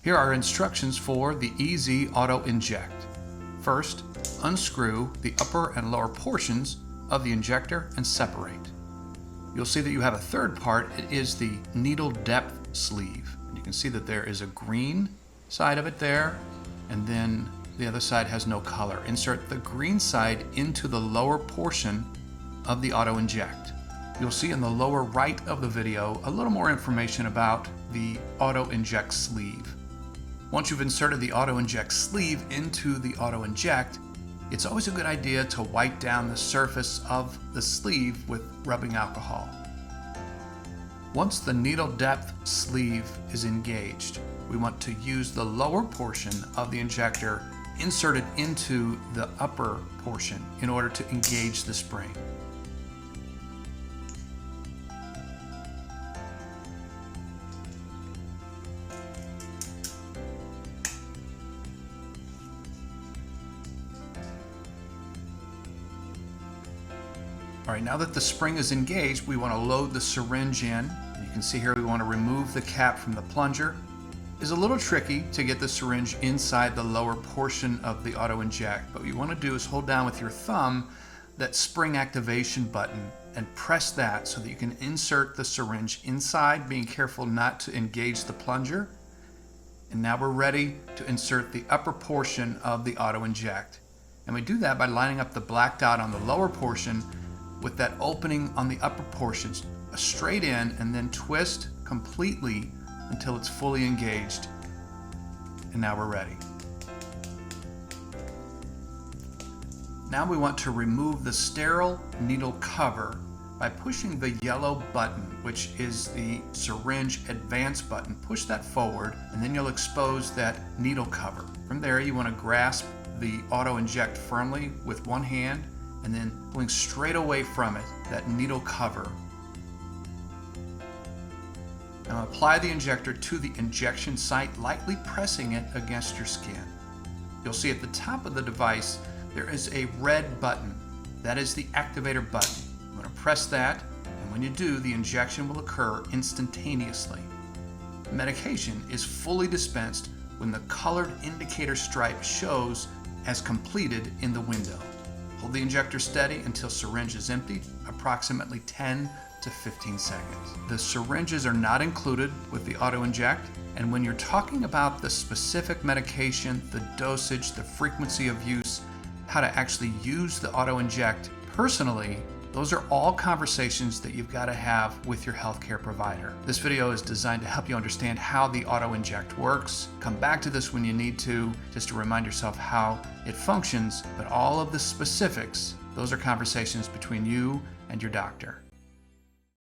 Here are instructions for the Easy Auto Inject. First, unscrew the upper and lower portions of the injector and separate. You'll see that you have a third part. It is the needle depth sleeve. And you can see that there is a green side of it there, and then the other side has no color. Insert the green side into the lower portion of the Auto Inject. You'll see in the lower right of the video a little more information about the Auto Inject sleeve. Once you've inserted the Auto Inject sleeve into the Auto Inject, it's always a good idea to wipe down the surface of the sleeve with rubbing alcohol. Once the needle depth sleeve is engaged, we want to use the lower portion of the injector inserted into the upper portion in order to engage the spring. All right, now that the spring is engaged, we want to load the syringe in. You can see here we want to remove the cap from the plunger. It's a little tricky to get the syringe inside the lower portion of the Auto Inject, but what you want to do is hold down with your thumb that spring activation button and press that so that you can insert the syringe inside, being careful not to engage the plunger. And now we're ready to insert the upper portion of the Auto Inject. And we do that by lining up the black dot on the lower portion with that opening on the upper portions straight in, and then twist completely until it's fully engaged. And now we're ready. Now we want to remove the sterile needle cover by pushing the yellow button, which is the syringe advance button. Push that forward, and then you'll expose that needle cover. From there, you want to grasp the Auto Inject firmly with one hand, and then pulling straight away from it, that needle cover. Now apply the injector to the injection site, lightly pressing it against your skin. You'll see at the top of the device there is a red button. That is the activator button. I'm going to press that, and when you do, the injection will occur instantaneously. The medication is fully dispensed when the colored indicator stripe shows as completed in the window. Hold the injector steady until syringe is emptied, approximately 10 to 15 seconds. The syringes are not included with the Auto Inject, and when you're talking about the specific medication, the dosage, the frequency of use, how to actually use the Auto Inject personally, those are all conversations that you've got to have with your healthcare provider. This video is designed to help you understand how the Auto Inject works. Come back to this when you need to, just to remind yourself how it functions, but all of the specifics, those are conversations between you and your doctor.